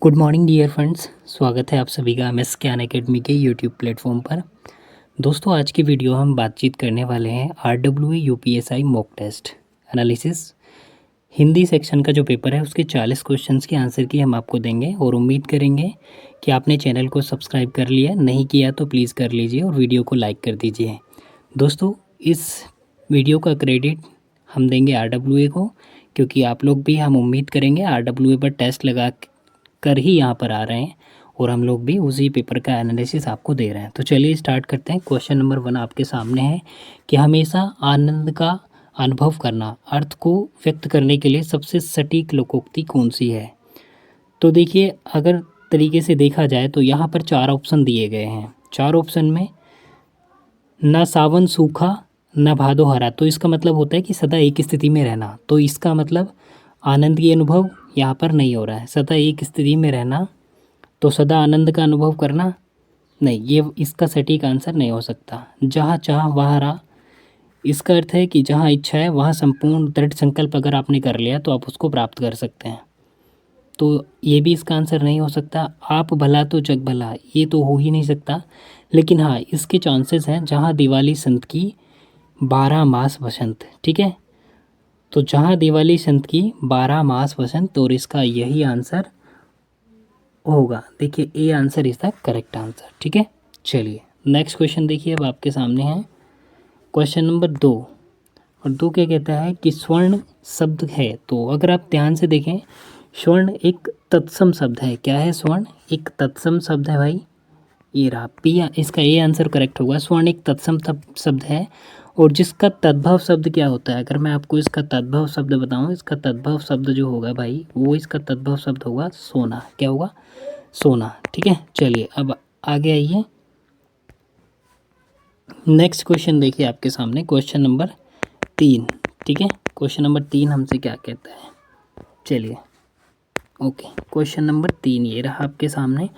Good morning dear friends, स्वागत है आप सभी का एमएस ज्ञान एकेडमी के यूट्यूब प्लेटफॉर्म पर। दोस्तों, आज की वीडियो हम बातचीत करने वाले हैं RWA UPSI mock test analysis Hindi section का जो पेपर है उसके 40 क्वेश्चंस के आंसर की हम आपको देंगे और उम्मीद करेंगे कि आपने चैनल को सब्सक्राइब कर लिया, नहीं किया तो प्लीज़ कर लीजिए और वीडियो को लाइक कर दीजिए। दोस्तों, इस वीडियो का क्रेडिट हम देंगे आरडब्ल्यूए को, क्योंकि आप लोग भी हम उम्मीद करेंगे आरडब्ल्यूए पर टेस्ट लगा कर ही यहाँ पर आ रहे हैं और हम लोग भी उसी पेपर का एनालिसिस आपको दे रहे हैं। तो चलिए स्टार्ट करते हैं। क्वेश्चन नंबर 1 आपके सामने है कि हमेशा आनंद का अनुभव करना अर्थ को व्यक्त करने के लिए सबसे सटीक लोकोक्ति कौन सी है। तो देखिए, अगर तरीके से देखा जाए तो यहाँ पर 4 ऑप्शन दिए गए हैं। 4 ऑप्शन में न सावन सूखा न भादो हरा, तो इसका मतलब होता है कि सदा एक स्थिति में रहना। तो इसका मतलब आनंद की अनुभव यहाँ पर नहीं हो रहा है। सदा एक स्थिति में रहना, तो सदा आनंद का अनुभव करना नहीं, ये इसका सटीक आंसर नहीं हो सकता। जहाँ चाह वहाँ राह, इसका अर्थ है कि जहाँ इच्छा है वहाँ संपूर्ण दृढ़ संकल्प अगर आपने कर लिया तो आप उसको प्राप्त कर सकते हैं। तो ये भी इसका आंसर नहीं हो सकता। आप भला तो जग भला, ये तो हो ही नहीं सकता। लेकिन हाँ, इसके चांसेस हैं जहाँ दिवाली संत की 12 मास वसंत। ठीक है, तो जहाँ दिवाली संत की 12 मास वसंत, और इसका यही आंसर होगा। देखिए, A answer is the correct answer. ठीक है, चलिए नेक्स्ट क्वेश्चन देखिए, अब आपके सामने है क्वेश्चन नंबर 2। और 2 क्या कहता है कि स्वर्ण शब्द है। तो अगर आप ध्यान से देखें, स्वर्ण एक तत्सम शब्द है। क्या है स्वर्ण? एक तत्सम शब्द है भाई। ये रहा पी, इसका ए आंसर करेक्ट होगा। स्वर्ण एक तत्सम शब्द है और जिसका तद्भव शब्द क्या होता है, अगर मैं आपको इसका तद्भव शब्द बताऊं, इसका तद्भव शब्द जो होगा भाई, वो इसका तद्भव शब्द होगा सोना। क्या होगा? सोना। ठीक है, चलिए अब आगे आइए। नेक्स्ट क्वेश्चन देखिए आपके सामने, क्वेश्चन नंबर 3। ठीक है, क्वेश्चन नंबर 3 हमसे क्या कहता है, चलिए ओके। क्वेश्चन नंबर 3 ये रहा आपके सामने।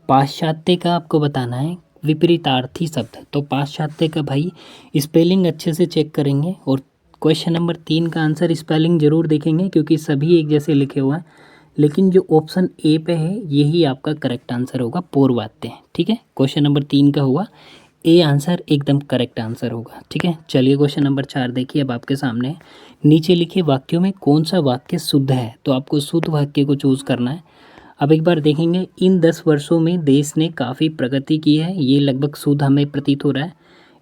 पाश्चात्य का आपको बताना है विपरीतार्थी शब्द। तो पाश्चात्य का भाई स्पेलिंग अच्छे से चेक करेंगे और क्वेश्चन नंबर 3 का आंसर स्पेलिंग ज़रूर देखेंगे, क्योंकि सभी एक जैसे लिखे हुए हैं। लेकिन जो ऑप्शन ए पे है यही आपका करेक्ट आंसर होगा, पूर्वात्य। ठीक है, क्वेश्चन नंबर 3 का हुआ ए आंसर, एकदम करेक्ट आंसर होगा। ठीक है, चलिए क्वेश्चन नंबर 4 देखिए अब आपके सामने। नीचे लिखे वाक्यों में कौन सा वाक्य शुद्ध है। तो आपको शुद्ध वाक्य को चूज़ करना है। अब एक बार देखेंगे, इन 10 वर्षों में देश ने काफ़ी प्रगति की है, ये लगभग शुद्ध हमें प्रतीत हो रहा है।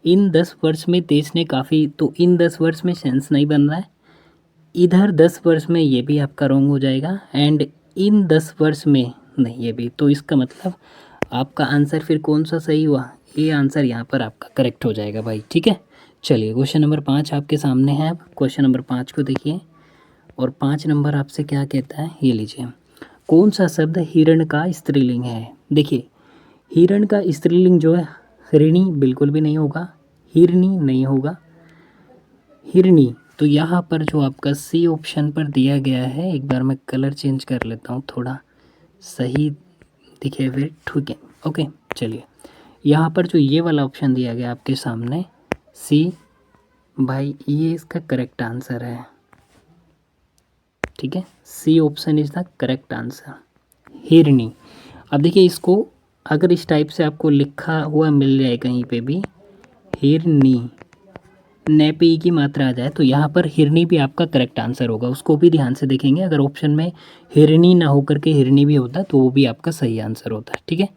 इन 10 वर्ष में देश ने काफ़ी, तो इन 10 वर्ष में सेंस नहीं बन रहा है। इधर 10 वर्ष में, ये भी आपका रॉन्ग हो जाएगा। एंड इन 10 वर्ष में नहीं, ये भी। तो इसका मतलब आपका आंसर फिर कौन सा सही हुआ? ये आंसर यहाँ पर आपका करेक्ट हो जाएगा भाई। ठीक है, चलिए क्वेश्चन नंबर 5 आपके सामने है। अब क्वेश्चन नंबर 5 को देखिए और 5 नंबर आपसे क्या कहता है, ये लीजिए। कौन सा शब्द हिरण का स्त्रीलिंग है? देखिए, हिरण का स्त्रीलिंग जो है हिरणी बिल्कुल भी नहीं होगा, हिरनी नहीं होगा, हिरनी। तो यहाँ पर जो आपका सी ऑप्शन पर दिया गया है, एक बार मैं कलर चेंज कर लेता हूँ थोड़ा सही दिखे फिर। ठीक है, ओके। चलिए, यहाँ पर जो ये वाला ऑप्शन दिया गया आपके सामने सी, भाई ये इसका करेक्ट आंसर है। ठीक है, C option is the correct answer, हिरनी। अब देखिए, इसको अगर इस टाइप से आपको लिखा हुआ मिल जाए कहीं पे भी, हिरनी, ने पे ई की मात्रा आ जाए, तो यहाँ पर हिरनी भी आपका करेक्ट आंसर होगा। उसको भी ध्यान से देखेंगे। अगर ऑप्शन में हिरनी ना होकर के हिरनी भी होता तो वो भी आपका सही आंसर होता। ठीक है,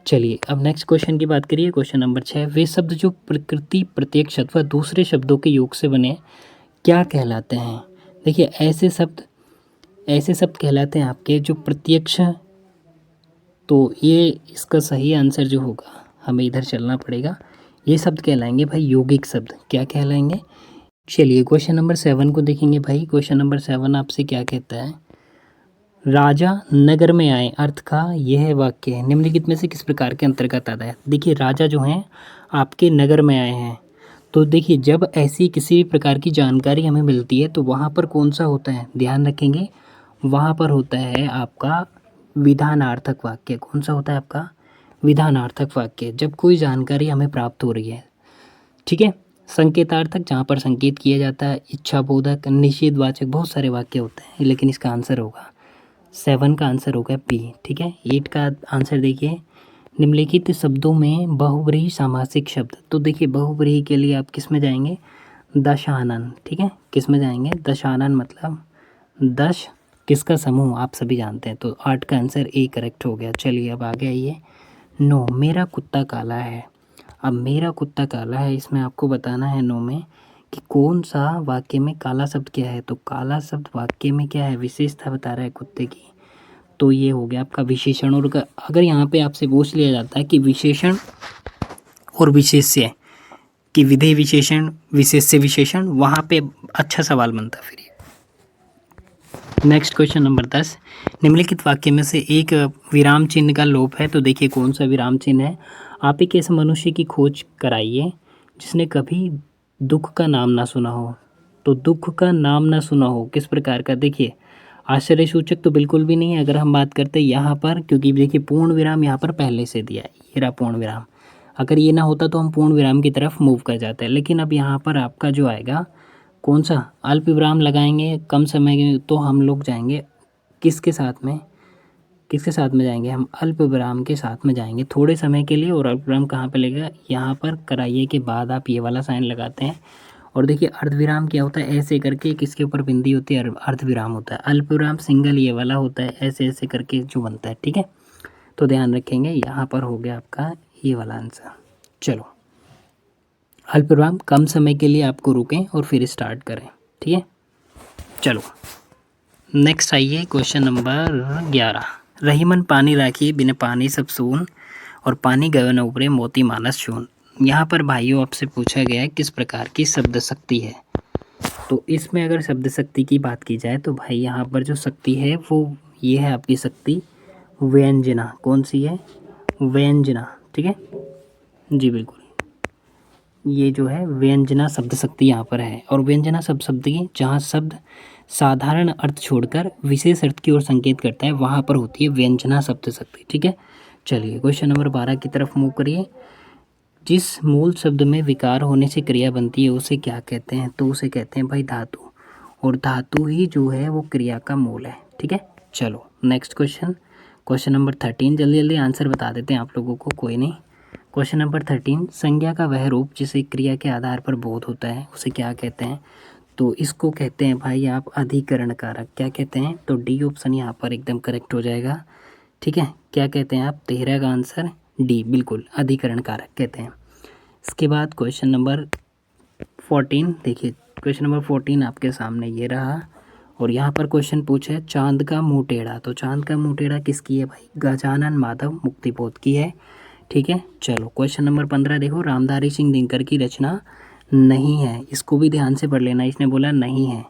चलिए अब नेक्स्ट क्वेश्चन की बात करिए। क्वेश्चन नंबर 6, वे शब्द जो प्रकृति प्रत्यक्ष अथवा दूसरे शब्दों के योग से बने क्या कहलाते हैं? देखिए, ऐसे शब्द कहलाते हैं आपके जो प्रत्यक्ष। तो ये इसका सही आंसर जो होगा, हमें इधर चलना पड़ेगा, ये शब्द कहलाएंगे भाई यौगिक शब्द। क्या कहलाएंगे? चलिए क्वेश्चन नंबर 7 को देखेंगे भाई। क्वेश्चन नंबर 7 आपसे क्या कहता है, राजा नगर में आए अर्थ का यह वाक्य निम्नलिखित में से किस प्रकार के अंतर्गत आता है? देखिए, राजा जो हैं आपके नगर में आए हैं। तो देखिए, जब ऐसी किसी भी प्रकार की जानकारी हमें मिलती है तो वहाँ पर कौन सा होता है, ध्यान रखेंगे, वहाँ पर होता है आपका विधानार्थक वाक्य। कौन सा होता है आपका? विधानार्थक वाक्य। जब कोई जानकारी हमें प्राप्त हो रही है, ठीक है। संकेतार्थक, जहाँ पर संकेत किया जाता है। इच्छाबोधक, निषेधवाचक, बहुत सारे वाक्य होते हैं, लेकिन इसका आंसर होगा 7 का आंसर होगा बी। ठीक है, 8 का आंसर देखिए, निम्नलिखित शब्दों में बहुव्रीहि सामासिक शब्द। तो देखिए बहुव्रीहि के लिए आप किस में जाएंगे, दशानन। ठीक है, किस में जाएंगे, दशानन मतलब 10 किसका समूह आप सभी जानते हैं। तो 8 का आंसर ए करेक्ट हो गया। चलिए अब आगे आइए। 9 मेरा कुत्ता काला है। अब मेरा कुत्ता काला है, इसमें आपको बताना है 9 में कि कौन सा वाक्य में काला शब्द क्या है। तो काला शब्द वाक्य में क्या है, विशेषता बता रहा है कुत्ते की। तो ये हो गया आपका विशेषण। और अगर यहाँ पे आपसे पूछ लिया जाता है कि विशेषण और विशेष्य कि विधेय विशेषण विशेष्य विशेषण, वहाँ पे अच्छा सवाल बनता फिर। नेक्स्ट क्वेश्चन नंबर 10, निम्नलिखित वाक्य में से एक विराम चिन्ह का लोप है। तो देखिए कौन सा विराम चिन्ह है। आप एक ऐसे मनुष्य की खोज कराइए जिसने कभी दुख का नाम ना सुना हो। तो दुख का नाम ना सुना हो किस प्रकार का, देखिए आश्चर्य सूचक तो बिल्कुल भी नहीं है अगर हम बात करते हैं यहाँ पर, क्योंकि देखिए पूर्ण विराम यहाँ पर पहले से दिया है, ये रहा पूर्ण विराम। अगर ये ना होता तो हम पूर्ण विराम की तरफ मूव कर जाते हैं, लेकिन अब यहाँ पर आपका जो आएगा कौन सा, अल्प विराम लगाएंगे कम समय में, तो हम लोग जाएंगे किसके साथ में, किसके साथ में जाएंगे, हम अल्प विराम के साथ में जाएंगे थोड़े समय के लिए। और अल्प विराम कहाँ पे लगेगा, यहाँ पर कराइए के बाद आप ये वाला साइन लगाते हैं। और देखिए अर्धविराम क्या होता है, ऐसे करके किसके ऊपर बिंदी होती है, अर्धविराम होता है। अल्प विराम सिंगल ये वाला होता है, ऐसे ऐसे करके जो बनता है। ठीक है, तो ध्यान रखेंगे, यहाँ पर हो गया आपका ये वाला आंसर। चलो, अल्प विराम कम समय के लिए आपको रुकें और फिर स्टार्ट करें। ठीक है, चलो नेक्स्ट आइए क्वेश्चन नंबर 11, रहीमन पानी राखी बिन पानी सब सून, और पानी गयो न उबरे मोती मानस चून। यहाँ पर भाइयों आपसे पूछा गया है किस प्रकार की शब्द शक्ति है। तो इसमें अगर शब्द शक्ति की बात की जाए तो भाई यहाँ पर जो शक्ति है वो ये है आपकी शक्ति व्यंजना। कौन सी है, व्यंजना। ठीक है जी बिल्कुल, ये जो है व्यंजना शब्द शक्ति यहाँ पर है। और व्यंजना शब्द की जहाँ शब्द साधारण अर्थ छोड़कर विशेष अर्थ की ओर संकेत करता है वहाँ पर होती है व्यंजना शब्द शक्ति। ठीक है, चलिए क्वेश्चन नंबर 12 की तरफ मूव करिए। जिस मूल शब्द में विकार होने से क्रिया बनती है उसे क्या कहते हैं। तो उसे कहते हैं भाई धातु, और धातु ही जो है वो क्रिया का मूल है। ठीक है, चलो नेक्स्ट क्वेश्चन, क्वेश्चन नंबर 13। जल्दी जल्दी आंसर बता देते हैं आप लोगों को, कोई नहीं। क्वेश्चन नंबर 13, संज्ञा का वह रूप जिसे क्रिया के आधार पर बोध होता है उसे क्या कहते हैं। तो इसको कहते हैं भाई आप अधिकरण कारक। क्या कहते हैं, तो डी ऑप्शन यहाँ पर एकदम करेक्ट हो जाएगा। ठीक है, क्या कहते हैं आप, 13 का आंसर डी, बिल्कुल अधिकरण कारक कहते हैं। इसके बाद क्वेश्चन नंबर 14 देखिए, क्वेश्चन नंबर 14 आपके सामने ये रहा। और यहाँ पर क्वेश्चन पूछा है चांद का मुँह टेढ़ा। तो चांद का मुँह टेढ़ा किसकी है भाई, गजानन माधव मुक्तिबोध की है। ठीक है, चलो क्वेश्चन नंबर 15 देखो, रामधारी सिंह दिनकर की रचना नहीं है। इसको भी ध्यान से पढ़ लेना, इसने बोला नहीं है।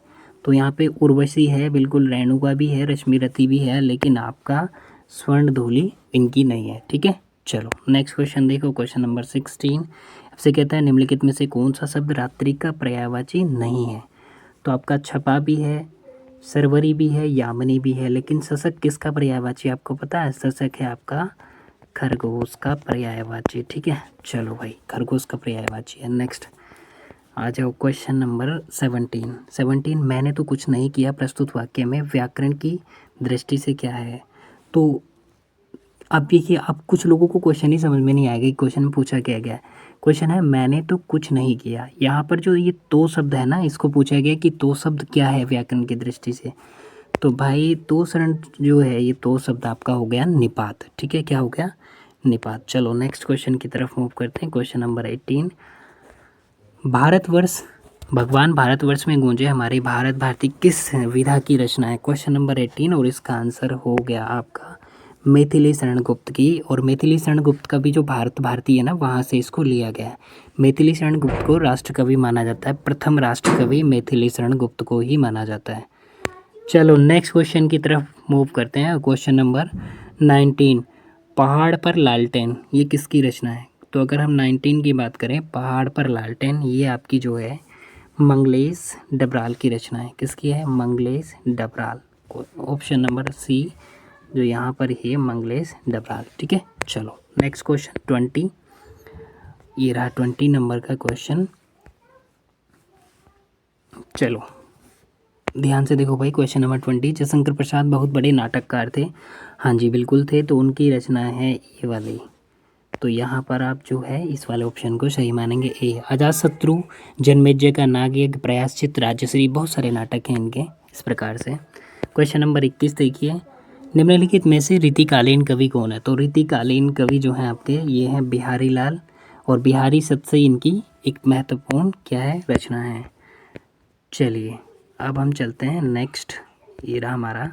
तो यहाँ पे उर्वशी है, बिल्कुल रेणुका भी है, रश्मिरथी भी है, लेकिन आपका स्वर्ण धूलि इनकी नहीं है। ठीक है, चलो नेक्स्ट क्वेश्चन देखो, क्वेश्चन नंबर 16 आपसे कहता है निम्नलिखित में से कौन सा शब्द रात्रि का पर्यायवाची नहीं है। तो आपका छपा भी है, सरवरी भी है, यामिनी भी है, लेकिन शशक किसका पर्यायवाची आपको पता है, शशक है आपका खरगोश का पर्यायवाची। ठीक है, चलो भाई खरगोश का पर्यायवाची है। नेक्स्ट आ जाओ क्वेश्चन नंबर 17। मैंने तो कुछ नहीं किया प्रस्तुत वाक्य में व्याकरण की दृष्टि से क्या है। तो अब देखिए, अब कुछ लोगों को क्वेश्चन ही समझ में नहीं आएगा कि क्वेश्चन में पूछा क्या गया। क्वेश्चन है मैंने तो कुछ नहीं किया, यहाँ पर जो ये तो शब्द है ना, इसको पूछा गया कि तो शब्द क्या है व्याकरण की दृष्टि से। तो भाई तो शरण जो है, ये तो शब्द आपका हो गया निपात। ठीक है, क्या हो गया, निपात। चलो नेक्स्ट क्वेश्चन की तरफ मूव करते हैं, क्वेश्चन नंबर 18, भारतवर्ष भगवान भारतवर्ष में गूंजे हमारी भारत भारती किस विधा की रचना है। क्वेश्चन नंबर 18, और इसका आंसर हो गया आपका मैथिली शरण गुप्त की। और मैथिली शरण गुप्त का भी जो भारत भारती है ना, वहाँ से इसको लिया गया है। मैथिली शरण गुप्त को राष्ट्रकवि माना जाता है, प्रथम राष्ट्रकवि मैथिली शरण गुप्त को ही माना जाता है। चलो नेक्स्ट क्वेश्चन की तरफ मूव करते हैं, क्वेश्चन नंबर 19, पहाड़ पर लालटेन ये किसकी रचना है। तो अगर हम 19 की बात करें, पहाड़ पर लालटेन, ये आपकी जो है मंगलेश डबराल की रचना है। किसकी है, Mangalesh Dabral. Option number C जो यहाँ पर है मंगलेश डबराल। ठीक है, चलो नेक्स्ट क्वेश्चन 20, ये रहा 20 नंबर का क्वेश्चन। चलो ध्यान से देखो भाई, क्वेश्चन नंबर 20, जयशंकर प्रसाद बहुत बड़े नाटककार थे। हाँ जी बिल्कुल थे, तो उनकी रचना है ये वाली। तो यहाँ पर आप जो है इस वाले ऑप्शन को सही मानेंगे, ए। अजातशत्रु, जन्मेजय का नागयज्ञ, प्रायश्चित, राजश्री, बहुत सारे नाटक हैं इनके इस प्रकार से। क्वेश्चन नंबर 21 देखिए, निम्नलिखित में से रीतिकालीन कवि कौन है? तो रीतिकालीन कवि जो हैं आपके ये हैं बिहारी लाल, और बिहारी शब्द से इनकी एक महत्वपूर्ण क्या है, रचना है। चलिए अब हम चलते हैं नेक्स्ट, ये रहा हमारा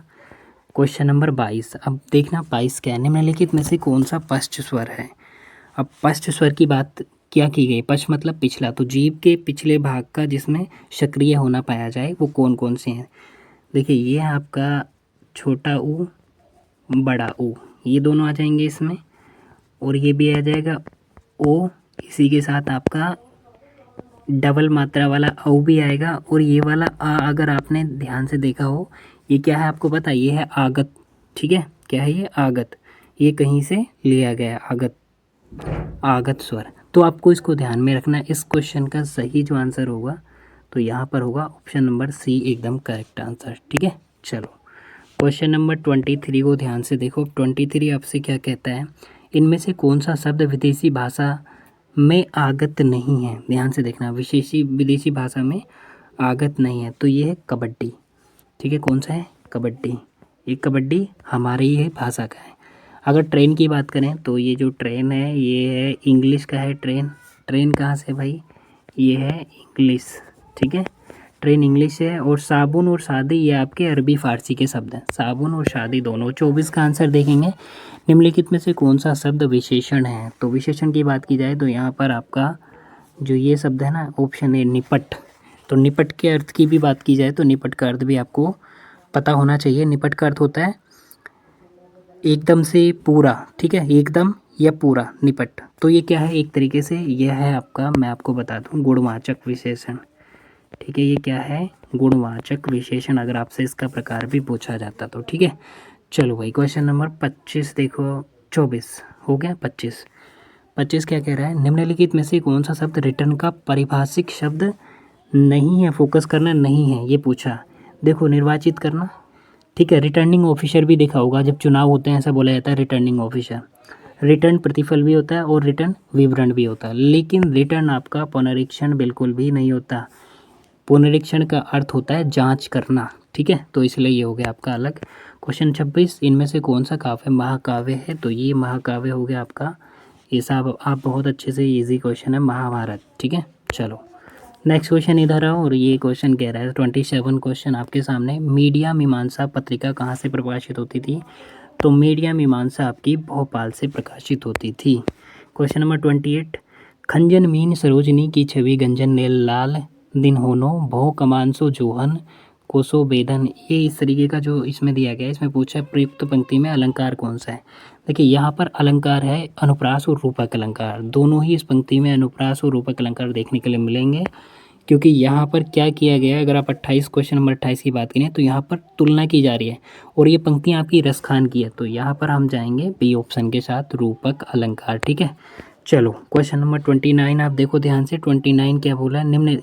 क्वेश्चन नंबर 22। अब देखना 22 क्या है, निम्नलिखित में से कौन सा पश्च स्वर है? अब पश्च स्वर की बात क्या की गई? पश्च मतलब पिछला, तो जीभ के पिछले भाग का जिसमें सक्रिय होना पाया जाए वो कौन कौन से हैं? देखिए ये है आपका छोटा ऊ, बड़ा ऊ, ये दोनों आ जाएंगे इसमें, और ये भी आ जाएगा ओ, इसी के साथ आपका डबल मात्रा वाला औ भी आएगा, और ये वाला आ अगर आपने ध्यान से देखा हो, ये क्या है आपको पता है? ये है आगत। ठीक है, क्या है ये? आगत। ये कहीं से लिया गया आगत, आगत स्वर। तो आपको इसको ध्यान में रखना है। इस क्वेश्चन का सही जो आंसर होगा तो यहाँ पर होगा ऑप्शन नंबर सी, एकदम करेक्ट आंसर। ठीक है, चलो क्वेश्चन नंबर 23 को ध्यान से देखो। 23 आपसे क्या कहता है, इनमें से कौन सा शब्द विदेशी भाषा में आगत नहीं है? ध्यान से देखना, विदेशी भाषा में आगत नहीं है, तो ये है कबड्डी। ठीक है, कौन सा है? कबड्डी। ये कबड्डी हमारी ही भाषा का है। अगर ट्रेन की बात करें तो ये जो ट्रेन है ये है इंग्लिश का है। ट्रेन कहाँ से भाई? ये है इंग्लिश। ठीक है, ट्रेन इंग्लिश है। और साबुन और शादी ये आपके अरबी फारसी के शब्द हैं, साबुन और शादी दोनों। 24 का आंसर देखेंगे, निम्नलिखित में से कौन सा शब्द विशेषण है? तो विशेषण की बात की जाए तो यहाँ पर आपका जो ये शब्द है ना, ऑप्शन ए निपट। तो निपट के अर्थ की भी बात की जाए तो निपट का अर्थ भी आपको पता होना चाहिए। निपट का अर्थ होता है एकदम से पूरा। ठीक है, एकदम या पूरा, निपट। तो ये क्या है? एक तरीके से यह है आपका, मैं आपको बता दूं, गुणवाचक विशेषण। ठीक है, ये क्या है? गुणवाचक विशेषण, अगर आपसे इसका प्रकार भी पूछा जाता तो। ठीक है, चलो भाई क्वेश्चन नंबर 25 देखो। 24 हो गया, 25 क्या कह रहा है, निम्नलिखित में से कौन सा शब्द रिटर्न का पारिभाषिक शब्द नहीं है? फोकस करना, नहीं है ये पूछा। देखो निर्वाचित करना। ठीक है, रिटर्निंग ऑफिसर भी देखा होगा, जब चुनाव होते हैं ऐसा बोला जाता है रिटर्निंग ऑफिसर। रिटर्न प्रतिफल भी होता है और रिटर्न विवरण भी होता है, लेकिन रिटर्न आपका पुनरीक्षण बिल्कुल भी नहीं होता। पुनरीक्षण का अर्थ होता है जांच करना। ठीक है, तो इसलिए ये हो गया आपका अलग। क्वेश्चन 26, इनमें से कौन सा काव्य महाकाव्य है? तो ये महाकाव्य हो गया आपका, ये सब आप बहुत अच्छे से, इजी क्वेश्चन है, महाभारत। ठीक है, चलो नेक्स्ट क्वेश्चन इधर आओ। और ये क्वेश्चन कह रहा है 27 क्वेश्चन आपके सामने, मीडिया मीमांसा पत्रिका कहाँ से प्रकाशित होती थी? तो मीडिया मीमांसा आपकी भोपाल से प्रकाशित होती थी। क्वेश्चन नंबर 28, खंजन मीन सरोजनी की छवि गंजन ने लाल दिन होनो भो कमांसो जोहन कोसो बेदन। ये इस तरीके का जो इसमें दिया गया है, इसमें पूछा है प्रयुक्त पंक्ति में अलंकार कौन सा है? देखिए यहाँ पर अलंकार है अनुप्रास और रूपक अलंकार, दोनों ही इस पंक्ति में अनुप्रास और रूपक अलंकार देखने के लिए मिलेंगे। क्योंकि यहाँ पर क्या किया गया है, अगर आप 28 क्वेश्चन नंबर 28 की बात करें तो यहाँ पर तुलना की जा रही है, और ये पंक्तियाँ आपकी रसखान की है, तो यहाँ पर हम जाएंगे बी ऑप्शन के साथ, रूपक अलंकार। ठीक है, चलो क्वेश्चन नंबर 29 आप देखो ध्यान से। 29 क्या बोला है, निम्न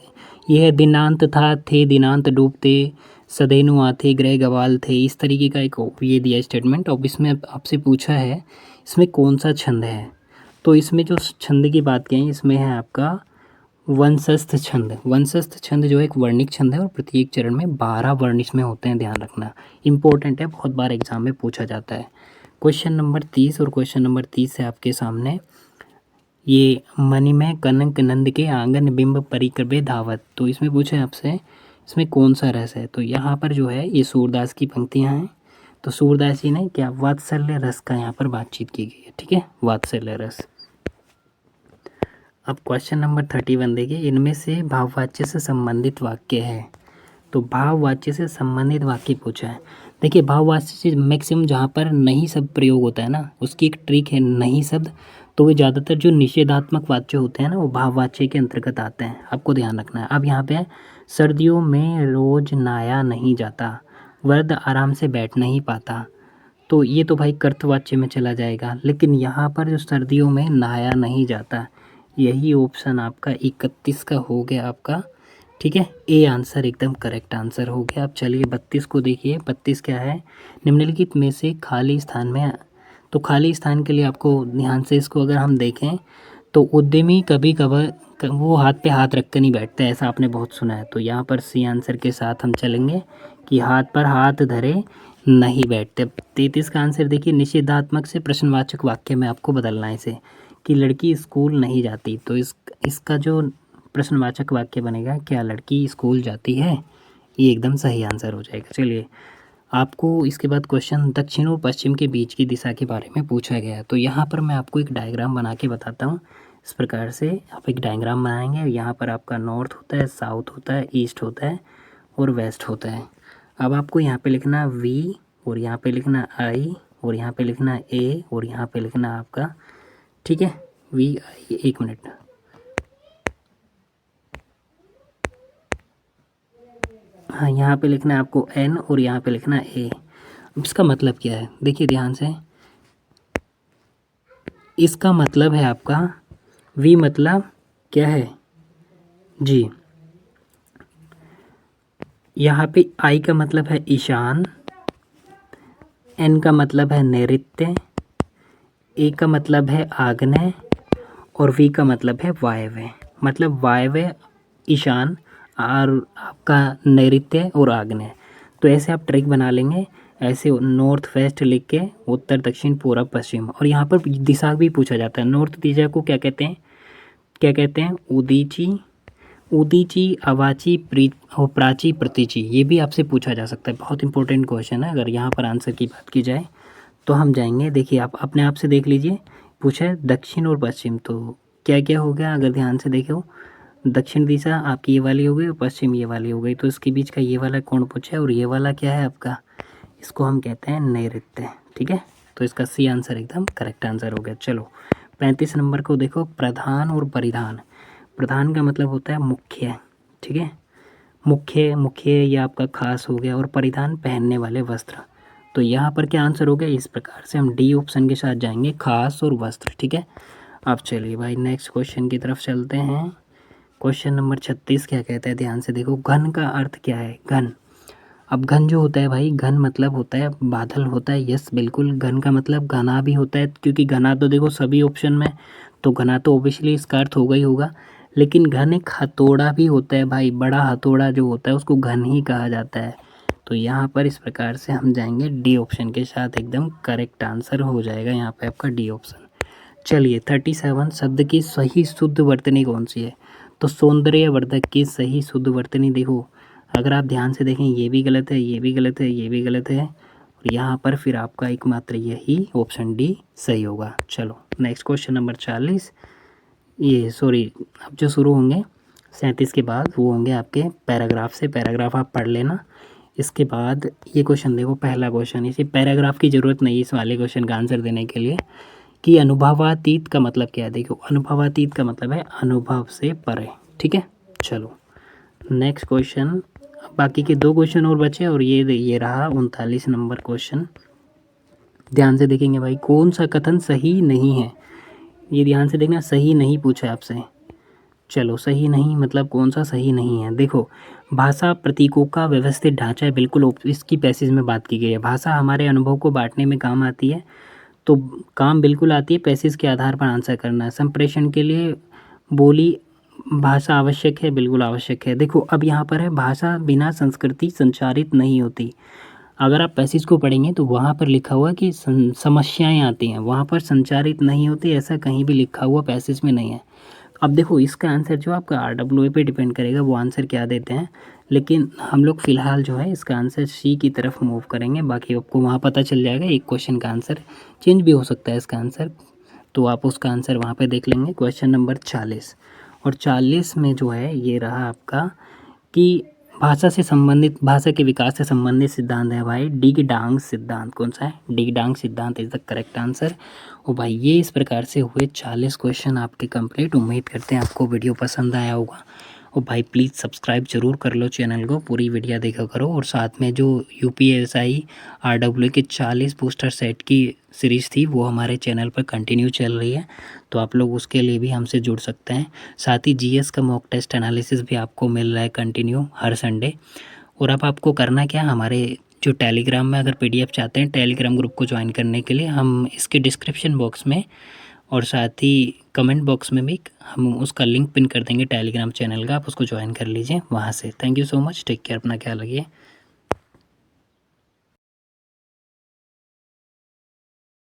यह दिनांत था, थे दिनांत डूबते, सदैनु आथे ग्रह गवाल थे। इस तरीके का एक ये दिया स्टेटमेंट। अब इसमें आपसे पूछा है इसमें कौन सा छंद है? तो इसमें जो छंद की बात करें, इसमें है आपका वंशस्थ छंद। वंशस्थ छंद जो है एक वर्णिक छंद है, और प्रत्येक चरण में 12 वर्ण इसमें होते हैं, ध्यान रखना इंपॉर्टेंट है, बहुत बार एग्जाम में पूछा जाता है। क्वेश्चन नंबर 30, और क्वेश्चन नंबर 30 है आपके सामने, ये मणिमय कनक नंद के आंगन बिंब परिक्रमे धावत। तो इसमें पूछा है आपसे इसमें कौन सा रस है? तो यहाँ पर जो है ये सूरदास की पंक्तियाँ हैं। तो सूरदास जी ने क्या वात्सल्य रस का यहाँ पर बातचीत की गई है। ठीक है, वात्सल्य रस। अब क्वेश्चन नंबर 31 देखिए, इनमें से भाववाच्य से संबंधित वाक्य है। तो भाववाच्य से संबंधित वाक्य पूछा है। देखिए भाववाच्य से मैक्सिमम जहाँ पर नहीं शब्द प्रयोग होता है ना, उसकी एक ट्रिक है नहीं शब्द, तो वे ज़्यादातर जो निषेधात्मक वाच्य होते हैं ना, वो भाववाच्य के अंतर्गत आते हैं, आपको ध्यान रखना है। अब यहाँ पे सर्दियों में रोज नहाया नहीं जाता, वृद्ध आराम से बैठ नहीं पाता, तो ये तो भाई कर्तवाच्य में चला जाएगा। लेकिन यहाँ पर जो सर्दियों में नहाया नहीं जाता, यही ऑप्शन आपका 31 का हो गया आपका ठीक है, ए आंसर एकदम करेक्ट आंसर हो गया। अब चलिए 32 को देखिए। 32 क्या है, निम्नलिखित में से खाली स्थान में, तो खाली स्थान के लिए आपको ध्यान से इसको अगर हम देखें तो उद्यमी कभी कभार वो हाथ पे हाथ रख कर नहीं बैठते, ऐसा आपने बहुत सुना है। तो यहाँ पर सी आंसर के साथ हम चलेंगे कि हाथ पर हाथ धरे नहीं बैठते। 33 का आंसर देखिए, निषेधात्मक से प्रश्नवाचक वाक्य में आपको बदलना है इसे, कि लड़की स्कूल नहीं जाती। तो इसका जो प्रश्नवाचक वाक्य बनेगा, क्या लड़की स्कूल जाती है, ये एकदम सही आंसर हो जाएगा। चलिए, आपको इसके बाद क्वेश्चन दक्षिण और पश्चिम के बीच की दिशा के बारे में पूछा गया है। तो यहाँ पर मैं आपको एक डायग्राम बना के बताता हूँ। इस प्रकार से आप एक डायग्राम बनाएंगे। यहाँ पर आपका नॉर्थ होता है, साउथ होता है, ईस्ट होता है और वेस्ट होता है। अब आपको यहाँ पे लिखना वी, और यहाँ पे लिखना आई, और यहाँ पे लिखना ए, और यहाँ पे लिखना आपका, ठीक है, वी आई। एक मिनट, हाँ, यहाँ पे लिखना है आपको एन, और यहाँ पे लिखना है ए। इसका मतलब क्या है, देखिए ध्यान से, इसका मतलब है आपका वी मतलब क्या है जी, यहाँ पे आई का मतलब है ईशान, एन का मतलब है नैऋत्य, ए का मतलब है आग्नेय, और वी का मतलब है वायव्य। मतलब वायव्य, ईशान, और आपका नैऋत्य और आग्नेय। तो ऐसे आप ट्रिक बना लेंगे, ऐसे नॉर्थ वेस्ट लिख के, उत्तर दक्षिण पूर्व पश्चिम। और यहाँ पर दिशा भी पूछा जाता है। नॉर्थ दिशा को क्या कहते हैं, क्या कहते हैं, उदीची, उदीची, अवाची, और प्राची, प्रतीची। ये भी आपसे पूछा जा सकता है, बहुत इंपॉर्टेंट क्वेश्चन है। अगर यहाँ पर आंसर की बात की जाए तो हम जाएंगे, देखिए आप अपने आप से देख लीजिए, पूछा है दक्षिण और पश्चिम, तो क्या क्या हो गया, अगर ध्यान से देखो, दक्षिण दिशा आपकी ये वाली हो गई और पश्चिम ये वाली हो गई। तो इसके बीच का ये वाला कौन पूछा है, और ये वाला क्या है आपका, इसको हम कहते हैं नैऋत्य। ठीक है, तो इसका सी आंसर एकदम करेक्ट आंसर हो गया। चलो 35 नंबर को देखो, प्रधान और परिधान। प्रधान का मतलब होता है मुख्य, ठीक है, मुख्य, मुख्य या आपका खास हो गया, और परिधान पहनने वाले वस्त्र। तो यहाँ पर क्या आंसर हो गया, इस प्रकार से हम डी ऑप्शन के साथ जाएंगे, खास और वस्त्र। ठीक है, अब चलिए भाई नेक्स्ट क्वेश्चन की तरफ चलते हैं। क्वेश्चन नंबर 36 क्या कहता है, ध्यान से देखो। घन का अर्थ क्या है, घन। अब घन जो होता है भाई, घन मतलब होता है बादल होता है। यस बिल्कुल, घन का मतलब घना भी होता है, क्योंकि घना तो देखो सभी ऑप्शन में, तो घना तो ओबियसली इसका अर्थ होगा ही होगा। लेकिन घन एक हथौड़ा भी होता है भाई, बड़ा हथौड़ा जो होता है उसको घन ही कहा जाता है। तो यहाँ पर इस प्रकार से हम जाएंगे डी ऑप्शन के साथ, एकदम करेक्ट आंसर हो जाएगा यहाँ पे आपका डी ऑप्शन। चलिए 37, शब्द की सही शुद्ध वर्तनी कौन सी है। तो सौंदर्यवर्धक की सही शुद्ध वर्तनी देखो, अगर आप ध्यान से देखें, ये भी गलत है, ये भी गलत है, ये भी गलत है, और यहाँ पर फिर आपका एकमात्र यही ऑप्शन डी सही होगा। चलो नेक्स्ट क्वेश्चन नंबर 40, ये सॉरी, अब जो शुरू होंगे 37 के बाद वो होंगे आपके पैराग्राफ से। पैराग्राफ आप पढ़ लेना। इसके बाद ये क्वेश्चन देखो, पहला क्वेश्चन, इसे पैराग्राफ की ज़रूरत नहीं है इस वाले क्वेश्चन का आंसर देने के लिए, कि अनुभवातीत का मतलब क्या है। देखो अनुभवातीत का मतलब है अनुभव से परे। ठीक है, चलो नेक्स्ट क्वेश्चन। बाकी के दो क्वेश्चन और बचे, और ये रहा 39 नंबर क्वेश्चन। ध्यान से देखेंगे भाई, कौन सा कथन सही नहीं है, ये ध्यान से देखना, सही नहीं पूछा है आपसे। चलो सही नहीं मतलब कौन सा सही नहीं है, देखो भाषा प्रतीकों का व्यवस्थित ढांचा है, बिल्कुल इसकी पैसेज में बात की गई है। भाषा हमारे अनुभव को बांटने में काम आती है, तो काम बिल्कुल आती है, पैसेज के आधार पर आंसर करना है। संप्रेषण के लिए बोली भाषा आवश्यक है, बिल्कुल आवश्यक है। देखो अब यहाँ पर है, भाषा बिना संस्कृति संचारित नहीं होती। अगर आप पैसेज को पढ़ेंगे तो वहाँ पर लिखा हुआ कि समस्याएं आती हैं, वहाँ पर संचारित नहीं होती, ऐसा कहीं भी लिखा हुआ पैसेज में नहीं है। अब देखो इसका आंसर जो आपका RWA पे डिपेंड करेगा, वो आंसर क्या देते हैं। लेकिन हम लोग फ़िलहाल जो है इसका आंसर सी की तरफ मूव करेंगे, बाकी आपको वहाँ पता चल जाएगा। एक क्वेश्चन का आंसर चेंज भी हो सकता है इसका आंसर, तो आप उसका आंसर वहाँ पे देख लेंगे। क्वेश्चन नंबर 40, और 40 में जो है ये रहा आपका कि भाषा से संबंधित, भाषा के विकास से संबंधित सिद्धांत है भाई, डिग डांग सिद्धांत। कौन सा है, डिग डांग सिद्धांत इज द करेक्ट आंसर। और भाई ये इस प्रकार से हुए 40 क्वेश्चन आपके कंप्लीट। उम्मीद करते हैं आपको वीडियो पसंद आया होगा। और भाई प्लीज़ सब्सक्राइब ज़रूर कर लो चैनल को, पूरी वीडियो देखा करो। और साथ में जो यूपीएसआई आरडब्ल्यू के 40 बूस्टर सेट की सीरीज़ थी वो हमारे चैनल पर कंटिन्यू चल रही है, तो आप लोग उसके लिए भी हमसे जुड़ सकते हैं। साथ ही जीएस का मॉक टेस्ट एनालिसिस भी आपको मिल रहा है कंटिन्यू हर संडे। और अब आपको करना क्या, हमारे जो टेलीग्राम में अगर पीडीएफ चाहते हैं टेलीग्राम ग्रुप को ज्वाइन करने के लिए, हम इसके डिस्क्रिप्शन बॉक्स में और साथ ही कमेंट बॉक्स में भी हम उसका लिंक पिन कर देंगे टेलीग्राम चैनल का, आप उसको ज्वाइन कर लीजिए वहाँ से। Thank you so much, take care, अपना ख्याल रखिए।